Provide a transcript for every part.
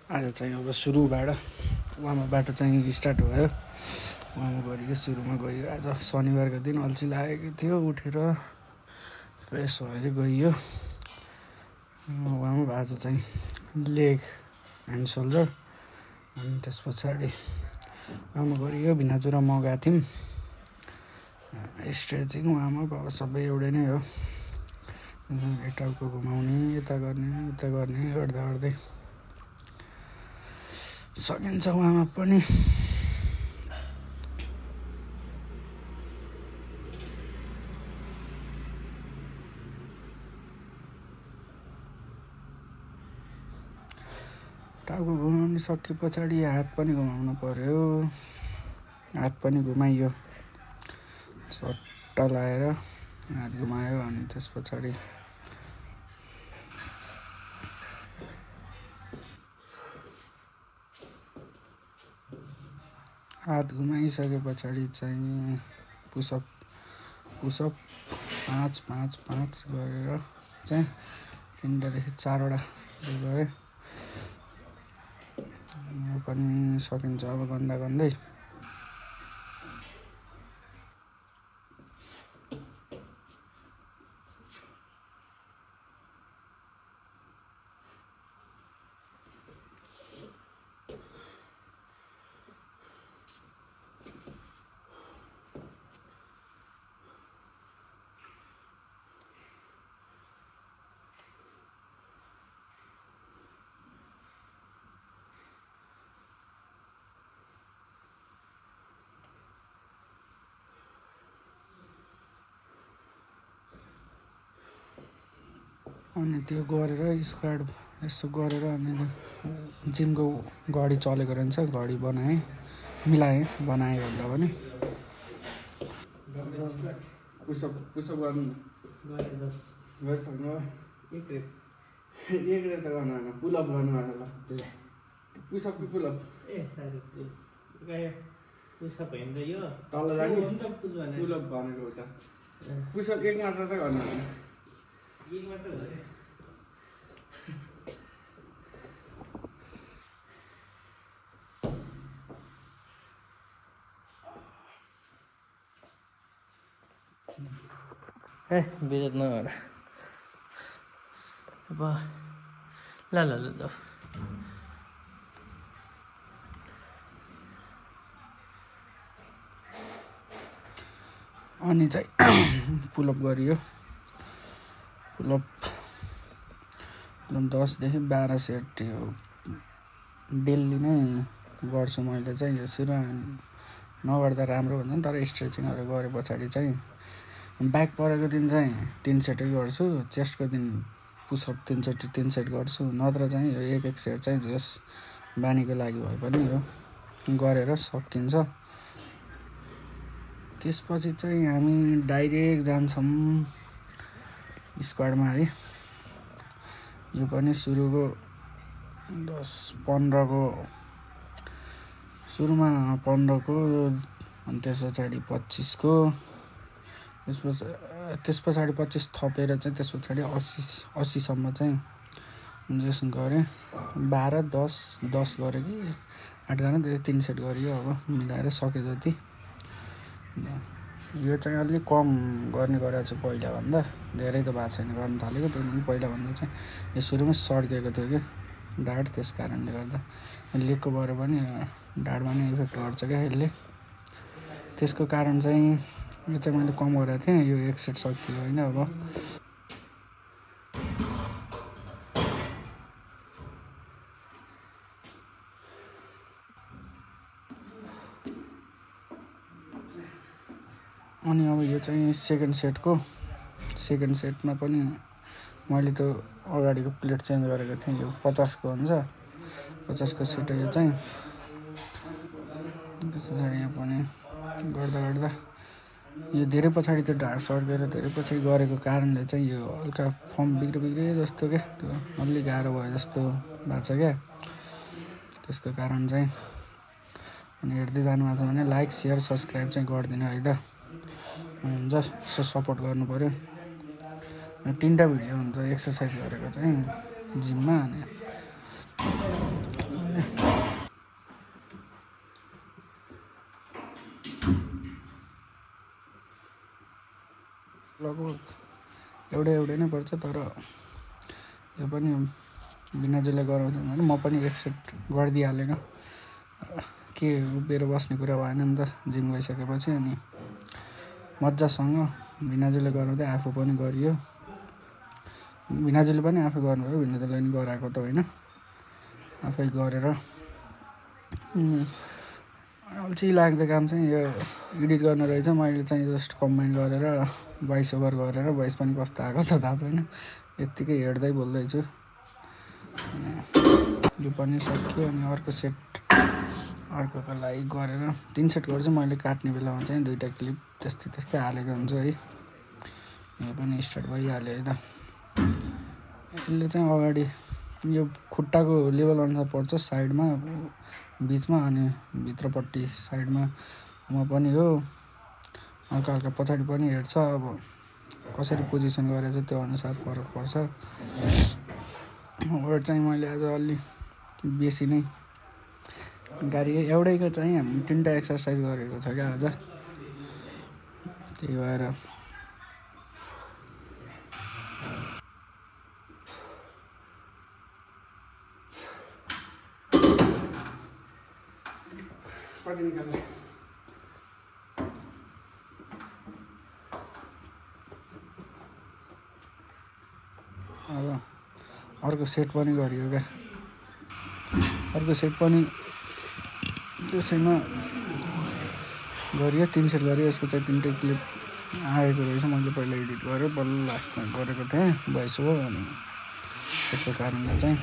आज चाहिँ अब सुरुबाट बाटो चाहिँ स्टार्ट भयो। उहाँमा गरियो सुरुमा गयो। आज शनिबारको दिन अल्छी लागेको थियो, उठेर फ्रेस भएर गइयो। उहाँमा आज चाहिँ लेग एन्ड सोल्डर अनि त्यस पछाडि उहाँमा गरियो भिनाचुरा मगाएको थियौँ। स्ट्रेचिङ उहाँमा अब सबै एउटै नै हो। टाउको घुमाउने यता गर्ने गर्दा गर्दै सकिन्छ उहाँमा पनि। टाउको घुमाउनु सके पछाडि हात पनि घुमाउनु पर्यो। हात पनि घुमाइयो, सट्टा लाएर हात घुमायो अनि त्यस पछाडि हात घुमाइसके पछाडि चाहिँ पुसअप 5 गरेर चाहिँ 3 4 वटा गरे पनि सकिन्छ अब गर्दै। अनि त्यो गरेर स्क्वाड यसो गरेर अनि जिमको घडी चलेको रहन्छ, घडी बनाएँ भन्दा पनि पुसअप गर्नु एक रेट त गर्नु होइन, पुलअप गर्नु ल पुसअप कि पुलअप पुसअप होइन यो तल जाने पुलअप भनेको उता पुसअप एक मात्र त गर्नु होइन, एक मात्र गरे विरोध नगर अब ल अनि चाहिँ पुलअप गरियो। पुलअप 10 देखि 12 सेट यो डेली नै गर्छु मैले चाहिँ। यो सुरु नगर्दा राम्रो हुन्छ नि, तर स्ट्रेचिङहरू गरे पछाडि चाहिँ ब्याक परेको दिन चाहिँ 3 सेटै गर्छु, चेस्टको दिन पुसअप 3 सेट गर्छु। नत्र चाहिँ यो एक सेट चाहिँ जस बानीको लागि भए पनि यो गरेर सकिन्छ। त्यसपछि चाहिँ हामी डाइरेक्ट जान्छौँ स्क्वाडमा है। यो पनि सुरुको 10-15 सुरुमा 15 अनि त्यस पछाडि 25 त्यस पछाडि 25 थपेर चाहिँ त्यस पछाडि 80 सम्म चाहिँ जसो गरेँ। 12, 10 गरेँ कि 8 गरेँ, 3 सेट गरियो। अब मिलाएर सके जति यो चाहिँ अलिक कम गर्ने गरेको छु पहिलाभन्दा, धेरै त भएको छैन गर्नु थालेको। त्यो पनि पहिलाभन्दा चाहिँ यो सुरुमा सड्केको थियो कि ढाड, त्यस कारणले गर्दा लेगको भएर पनि ढाडमा नै इफेक्ट गर्छ क्या यसले। त्यसको कारण चाहिँ यो चाहिँ मैले कम गरेको थिएँ। यो एक सेट सकियो होइन। अब अनि अब यो चाहिँ सेकेन्ड सेटमा पनि मैले त अगाडिको प्लेट चेन्ज गरेको थिएँ। यो 50 को हुन्छ, 50 को सेट यो चाहिँ। त्यस पछाडि यहाँ पनि गर्दा यो धेरै पछाडि त्यो ढाड सड्केर धेरै पछाडि गरेको कारणले चाहिँ यो हल्का फर्म बिग्रे जस्तो क्या, त्यो अलि गाह्रो भयो जस्तो भएको छ क्या। त्यसको कारण चाहिँ अनि हेर्दै जानुभएको छ भने लाइक सेयर सब्सक्राइब चाहिँ गरिदिनु है त, हुन्छ। यसो सपोर्ट गर्नु पऱ्यो। 3टा भिडियो हुन्छ एक्सर्साइज गरेको चाहिँ जिममा। अनि लगभग एउटै नै पर्छ। तर यो पनि भिनाजुले गराउँछ भने म पनि एक सेट गरिदिइहालेँ न। के उभिएर बस्ने कुरा भएन नि त जिम गइसकेपछि। अनि मजासँग भिनाजुले गराउँदै आफू पनि गरियो। भिनाजुले पनि आफै गर्नुभयो, भिनाजुले पनि गराएको त होइन, आफै गरेर। अल्छी लाग्दो काम चाहिँ यो एडिट गर्नु रहेछ। मैले चाहिँ जस्ट कम्बाइन गरेर भोइस ओभर गरेर भोइस पनि कस्तो आएको छ थाहा छैन, यत्तिकै हेर्दै बोल्दैछु। यो पनि सक्यो। अनि अर्को सेट अर्कोको लागि गरेर 3 सेट गर्छु। मैले काट्ने बेलामा चाहिँ 2टा क्लिप त्यस्तै हालेको हुन्छु है। यो पनि स्टार्ट भइहाल्यो है त। यसले चाहिँ अगाडि यो खुट्टाको लेभल अनुसार पर्छ, साइडमा बिचमा अनि भित्रपट्टि साइडमा पनि हो, हल्का हल्का पछाडि पनि हेर्छ। अब कसरी पोजिसन गरेछ त्यो अनुसार फरक पर्छ। वेट चाहिँ मैले आज अलि बेसी नै गाडी एउटैको चाहिँ हामी 3टा एक्सर्साइज गरेको छ क्या आज, त्यही भएर अब अर्को सेट पनि गरियो क्या। अर्को सेट पनि त्यसैमा गरियो, 3 सेट गरियो। यसको चाहिँ 3टै क्लिप आएको रहेछ। मैले पहिला एडिट गरेँ, बल्ल लास्टमा गरेको थिएँ भोइस ओभर। अनि त्यसको कारणले चाहिँ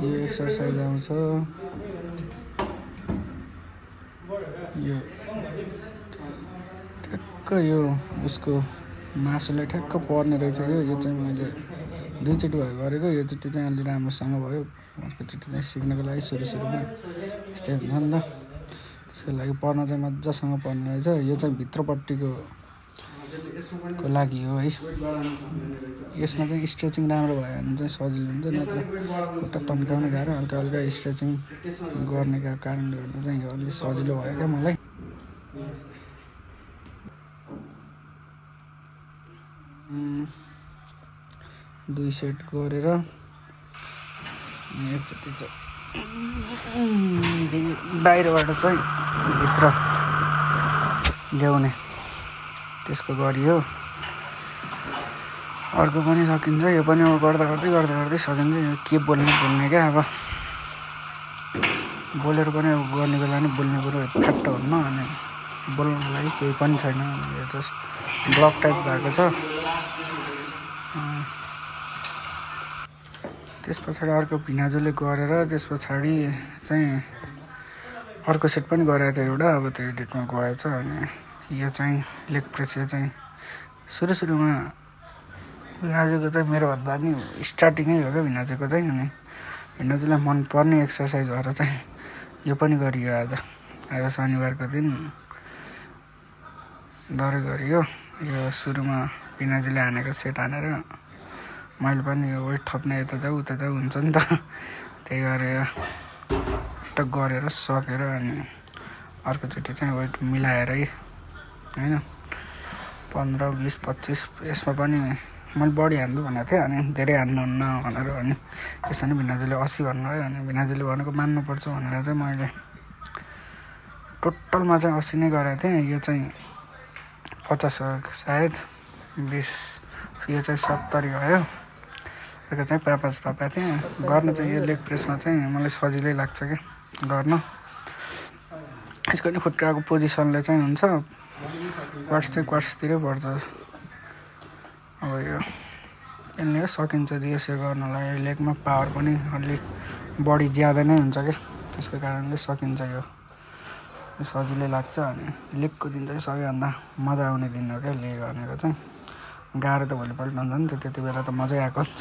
यो एक्सर्साइज आउँछ। यो ठ्याक्क यो उसको मासुलाई ठ्याक्क पर्ने रहेछ। यो चाहिँ मैले 2चोटि भयो गरेको। यो चोटि चाहिँ अलि राम्रोसँग भयो। अर्कोचोटि चाहिँ सिक्नको लागि सुरुमा यस्तै हुन्छ नि त, त्यसको लागि पर्न चाहिँ मजासँग पर्ने रहेछ। यो चाहिँ भित्रपट्टिको लागि हो है। यसमा चाहिँ स्ट्रेचिङ राम्रो भयो भने चाहिँ सजिलो हुन्छ, नत्र खुट्टा तन्काउने गाह्रो। हल्का हल्का स्ट्रेचिङ गर्ने कारणले गर्दा चाहिँ यो अलि सजिलो भयो क्या मलाई। दुई सेट गरेर एकचोटि चाहिँ बाहिरबाट चाहिँ भित्र ल्याउने त्यसको गरियो। अर्को पनि सकिन्छ। यो पनि अब गर्दा गर्दै सकिन्छ। यो के बोल्ने क्या। अब बोलेर पनि अब गर्ने बेला नि बोल्ने कुरो फ्याट्ट हुन्न। अनि बोल्नको लागि केही पनि छैन। यो जस्ट ब्लक टाइप भएको छ। त्यस पछाडि अर्को भिनाजुले गरेर त्यस पछाडि चाहिँ अर्को सेट पनि गराएको थियो एउटा। अब त्यो एडिटमा गएछ। अनि यो चाहिँ लेग प्रेस। यो चाहिँ सुरुमा भिनाजुको चाहिँ मेरोभन्दा नि स्टार्टिङै हो क्या भिनाजुको चाहिँ। अनि भिनाजुलाई मनपर्ने एक्सर्साइज भएर चाहिँ यो पनि गरियो आज शनिबारको दिन दरै गरियो। यो सुरुमा भिनाजुले हानेको सेट हानेर मैले पनि यो वेट थप्ने यता जाऊ उता जाऊ हुन्छ नि त, त्यही भएर यो टक गरेर सकेर अनि अर्कोचोटि चाहिँ वेट मिलाएरै होइन 15, 20, 25 यसमा पनि मैले बढी हान्छु भनेको थिएँ। अनि धेरै हान्नुहुन्न भनेर अनि यसो नि भिनाजुले 80 भन्नुभयो। अनि भिनाजुले भनेको मान्नुपर्छ भनेर चाहिँ मैले टोटलमा चाहिँ 80 नै गरेको थिएँ। यो चाहिँ 50 हो सायद, 20 यो चाहिँ 70 भयो। अर्को चाहिँ 5 थपेको थिएँ। गर्न चाहिँ यो लेग प्रेसमा चाहिँ मलाई सजिलै लाग्छ क्या गर्न। यसको नि खुट्टाको पोजिसनले चाहिँ हुन्छ। क्वाड्स चाहिँ क्वाड्सतिरै पर्छ। अब यो यसले सकिन्छ जिएसए गर्नलाई। लेगमा पावर पनि अलिक बढी ज्यादा नै हुन्छ क्या, त्यसको कारणले सकिन्छ। यो सजिलै लाग्छ। अनि लेगको दिन चाहिँ सबैभन्दा मजा आउने दिन हो क्या लेग भनेको चाहिँ। गाह्रो त भोलिपल्ट हुन्छ नि त, त्यति बेला त मजै आएको हुन्छ।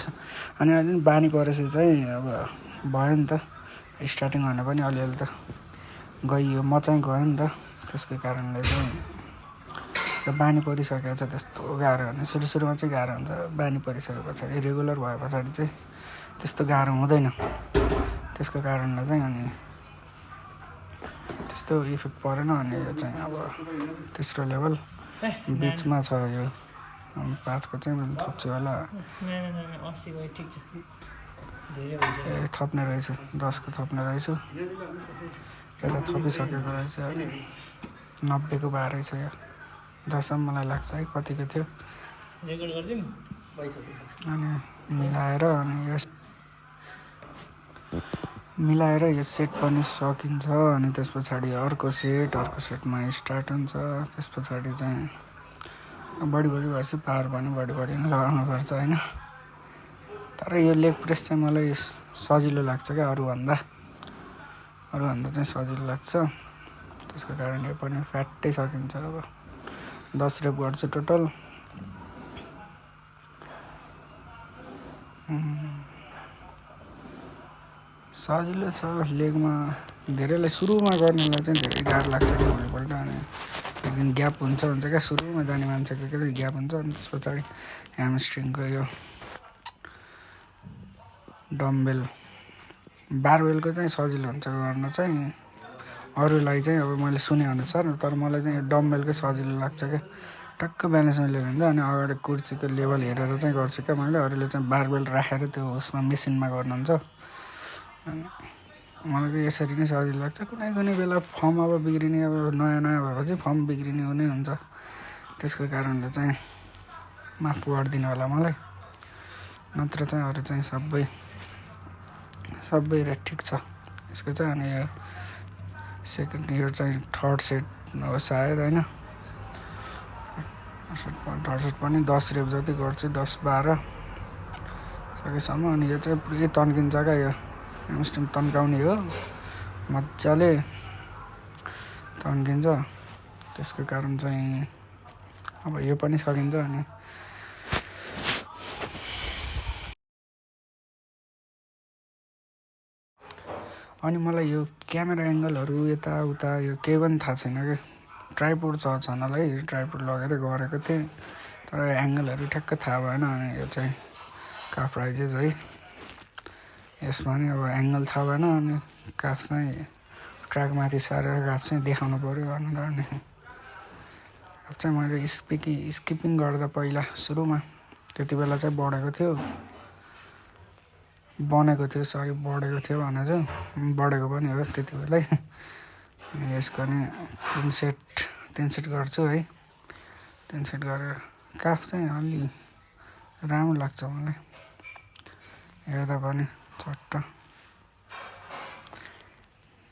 अनि अहिले बानी परेपछि चाहिँ अब भयो नि त, स्टार्टिङ भने पनि अलिअलि त गइयो, म चाहिँ गएँ नि त। त्यसकै कारणले चाहिँ त्यो बानी परिसकेको छ, त्यस्तो गाह्रो हुने। सुरुमा चाहिँ गाह्रो हुन्छ, बानी परिसके पछाडि रेगुलर भए पछाडि चाहिँ त्यस्तो गाह्रो हुँदैन। त्यसको कारणले चाहिँ अनि त्यस्तो इफेक्ट परेन। अनि यो चाहिँ अब तेस्रो लेभल बिचमा छ यो 5को चाहिँ मैले थप्छु होला। ए थप्ने रहेछु, 10को थप्ने रहेछु, यता थपिसकेको रहेछ। 90को बाह्रै छ यो, जसम्म मलाई लाग्छ है कतिको थियो। अनि मिलाएर यो सेट पनि सकिन्छ। अनि त्यस पछाडि अर्को सेटमा स्टार्ट हुन्छ। त्यस पछाडि चाहिँ बढी भएपछि पावर पनि बढी नै लगाउनुपर्छ होइन। तर यो लेग प्रेस चाहिँ मलाई सजिलो लाग्छ क्या, अरूभन्दा चाहिँ सजिलो लाग्छ। त्यसको कारण यो पनि फ्याट्टै सकिन्छ। अब 10 रेप गर्छु टोटल। सजिलो छ लेगमा। धेरैलाई सुरुमा गर्नेलाई चाहिँ धेरै गाह्रो लाग्छ कि भोलिपल्ट। अनि एक दिन ग्याप हुन्छ क्या, सुरुमा जाने मान्छेको के ग्याप हुन्छ। अनि त्यस पछाडि ह्यामस्ट्रिङको यो डम्बेल बारबेलको चाहिँ सजिलो हुन्छ गर्न चाहिँ। अरूलाई चाहिँ अब मैले सुनेअनुसार, तर मलाई चाहिँ डम्बेलकै सजिलो लाग्छ क्या, टक्क ब्यालेन्स मिलेर हुन्छ। अनि अगाडि कुर्सीको लेभल हेरेर चाहिँ गर्छु क्या मैले। अरूले चाहिँ बारबेल राखेर त्यो उसमा मेसिनमा गर्नुहुन्छ। अनि मलाई चाहिँ यसरी नै सजिलो लाग्छ। कुनै बेला फर्म अब बिग्रिने, अब नयाँ भएपछि फर्म बिग्रिने हुने हुन्छ। त्यसको कारणले चाहिँ माफ गरिदिनु होला मलाई। नत्र चाहिँ अरू चाहिँ सबै ठिक छ यसको चाहिँ। अनि यो यो चाहिँ थर्ड सेट हो सायद होइन। थर्ड सेट पनि 10 रेप जति गर्छु, 10-12 सकेसम्म। अनि यो चाहिँ पुरै तन्किन्छ क्या, यो ह्यामस्ट्रिङ तन्काउने हो, मजाले तन्किन्छ। त्यसको कारण चाहिँ अब यो पनि सकिन्छ। अनि मलाई यो क्यामेरा एङ्गलहरू यताउता यो केही पनि थाहा छैन क्या। ट्राइपोड छ छनलाई ट्राइपोड लगेर गरेको थिएँ, तर एङ्गलहरू ठ्याक्क थाहा भएन। अनि यो चाहिँ काफ राइजेस है, यसमा नि अब एङ्गल थाहा भएन। अनि काफ चाहिँ ट्र्याकमाथि सारेर काफ चाहिँ देखाउनु पऱ्यो भनेर। अनि काफ चाहिँ मैले स्किपिङ गर्दा पहिला सुरुमा त्यति बेला चाहिँ बढेको थियो भने चाहिँ बढेको पनि हो त्यति बेलै। अनि यसको नि 3 सेट गर्छु है। 3 सेट गरेर काफ चाहिँ अलि राम्रो लाग्छ मलाई हेर्दा पनि चट्ट।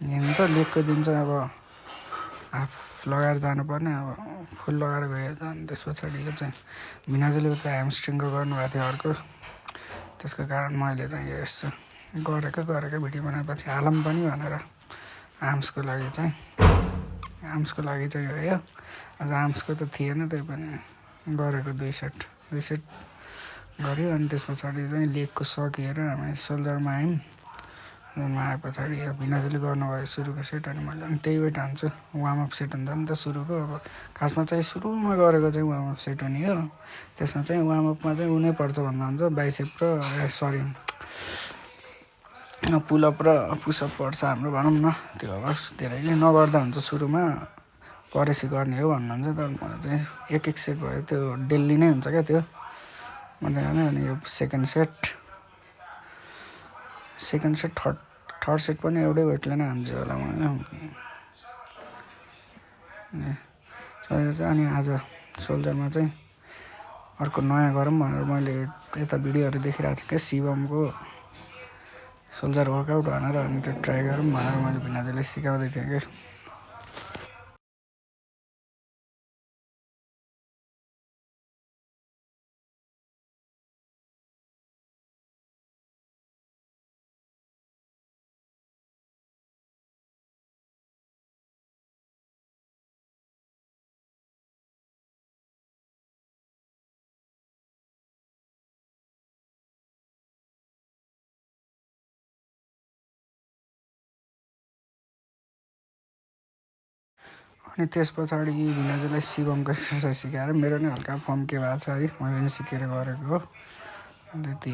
यहाँ त लेगको दिन चाहिँ अब हाफ लगाएर जानुपर्ने, अब फुल लगाएर गयो त। अनि त्यस पछाडि यो चाहिँ भिनाजुले उता ह्यामस्ट्रिङको गर्नुभएको थियो अर्को। त्यसको कारण मैले चाहिँ यो यसो गरेको भिडियो बनाएपछि हालौँ पनि भनेर आर्म्सको लागि चाहिँ हो यो। अझ आर्म्सको त थिएन, त्यही पनि गरेको 2 सेट गऱ्यो। अनि त्यस पछाडि चाहिँ लेगको सकिएर हामी सोल्डरमा आयौँ। आए पछाडि यो भिनाजुले गर्नुभयो सुरुको सेट। अनि मैले पनि त्यही वेट हान्छु, वार्मअप सेट हुन्छ नि त सुरुको। अब खासमा चाहिँ सुरुमा गरेको चाहिँ वार्मअप सेट हुने हो। त्यसमा चाहिँ वार्मअपमा चाहिँ उनै पर्छ भन्दा हुन्छ, बाइसेप र पुलअप र पुसअप पर्छ हाम्रो भनौँ न। त्यो अब धेरैले नगर्दा हुन्छ, सुरुमा परेपछि गर्ने हो भन्नुहुन्छ। तर मलाई चाहिँ एक सेट भयो, त्यो डेली नै हुन्छ क्या त्यो भन्दै जाने। अनि यो सेकेन्ड सेट थर्ड सेट पनि एउटै वेटले नै हान्छु होला मैले। अनि आज सोल्जरमा चाहिँ अर्को नयाँ गरौँ भनेर मैले यता भिडियोहरू देखिरहेको थिएँ क्या, शिवमको सोल्जर वर्कआउट भनेर। अनि त्यो ट्राई गरौँ भनेर मैले भिनाजुले सिकाउँदै थिएँ क्या। अनि त्यस पछाडि भिनाजुलाई शिवमको एक्सर्साइज सिकाएर मेरो नै हल्का फर्म के भएको छ है मैले पनि सिकेर गरेको हो। अन्त त्यति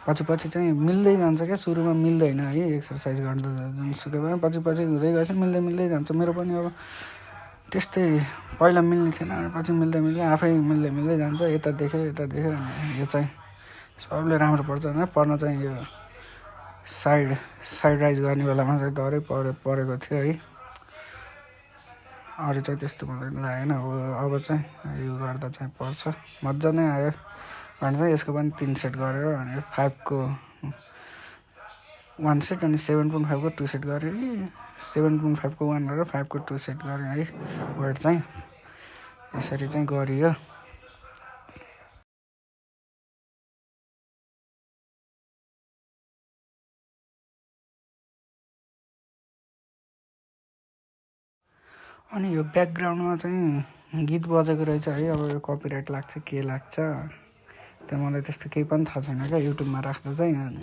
पछि चाहिँ मिल्दै जान्छ क्या, सुरुमा मिल्दैन है एक्सर्साइज गर्दा जुनसुकै भए पछि हुँदै गएपछि मिल्दै जान्छ। मेरो पनि अब त्यस्तै पहिला मिल्ने थिएन, पछि मिल्दै आफै मिल्दै जान्छ। यता देख्यो अनि यो चाहिँ सबले राम्रो पर्छ होइन। पढ्न चाहिँ यो साइड राइज गर्ने बेलामा चाहिँ डरै परेको थियो है। अरू चाहिँ त्यस्तो मलाई लागेन। अब चाहिँ यो गर्दा चाहिँ पर्छ, मजा नै आयो। भने चाहिँ यसको पनि 3 सेट गरेर अनि 5 को 1 सेट अनि 7.5 को 2 सेट गरेँ कि 7.5 को 1 गरेर 5 को 2 सेट गरेँ है। वेट चाहिँ यसरी चाहिँ गरियो। अनि यो ब्याकग्राउन्डमा चाहिँ गीत बजेको रहेछ है। अब यो कपिराइट लाग्छ के लाग्छ त्यो मलाई त्यस्तो केही पनि थाहा छैन क्या। युट्युबमा राख्दा चाहिँ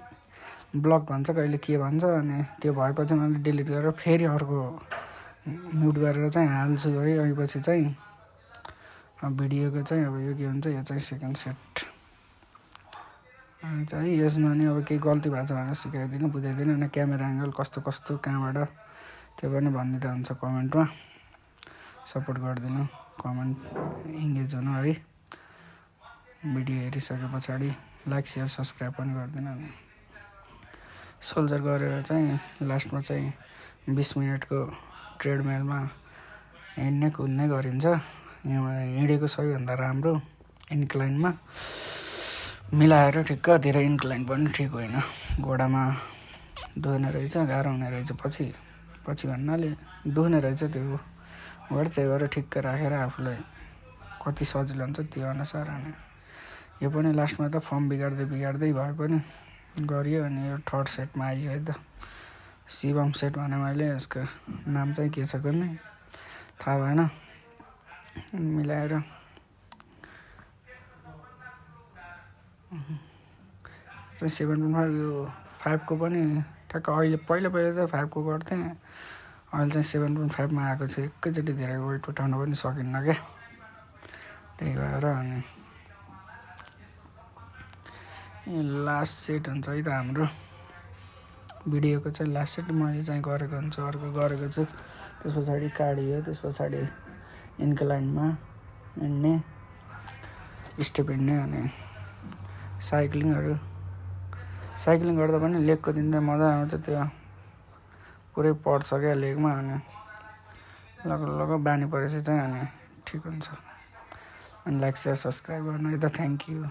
ब्लक भन्छ, कहिले के भन्छ, अनि त्यो भएपछि मैले डिलिट गरेर फेरि अर्को म्युट गरेर चाहिँ हाल्छु है। अहिपछि चाहिँ भिडियोको चाहिँ अब यो के हुन्छ, यो चाहिँ सेकेन्ड सेट चाहिँ यसमा नि अब केही गल्ती भएको छ भनेर सिकाइदिनु बुझाइदिनु। अनि क्यामेरा एङ्गल कस्तो कहाँबाट त्यो पनि भनिदिँदा हुन्छ। कमेन्टमा सपोर्ट गरिदिनु, कमेन्ट इङ्गेज हुनु है। भिडियो हेरिसके पछाडि लाइक सेयर सब्सक्राइब पनि गरिदिनु। अनि सोल्जर गरेर चाहिँ लास्टमा चाहिँ 20 मिनटको ट्रेडमिलमा हिँड्ने कुद्ने गरिन्छ। हिँडेको सबैभन्दा राम्रो इन्क्लाइनमा मिलाएर ठिक्क। धेरै इन्क्लाइन पनि ठिक होइन, घोडामा दुख्ने रहेछ, गाह्रो हुने रहेछ। पछि भन्नाले दुख्ने रहेछ त्यो घोडा, त्यही भएर ठिक्क राखेर आफूलाई कति सजिलो हुन्छ त्यो अनुसार। अनि यो पनि लास्टमा त फर्म बिगार्दै भए पनि गरियो। अनि यो थर्ड सेटमा आइयो है त। शिवम सेट भने मैले, यसको नाम चाहिँ के छ कुनै थाहा भएन, मिलाएर चाहिँ 7.5 यो 5 को पनि ठ्याक्क अहिले पहिला चाहिँ 5 को गर्थेँ, अहिले चाहिँ 7.5 मा आएको छु। एकैचोटि धेरै वेट उठाउन पनि सकिन्न क्या, त्यही भएर। अनि लास्ट सेट हुन्छ है त हाम्रो भिडियोको चाहिँ लास्ट सेट मैले चाहिँ गरेको हुन्छु, अर्को गरेको छु। त्यस पछाडि काडियो, त्यस पछाडि इन्क्लाइनमा हिँड्ने, स्टेप हिँड्ने। अनि साइक्लिङ गर्दा पनि लेगको दिन चाहिँ मजा आउँछ। त्यो पुरै पढ्छ क्या लेगमा। अनि लग बानी परेपछि चाहिँ अनि ठिक हुन्छ। अनि लाइक सेयर सब्सक्राइब गर्नु है त। Thank you.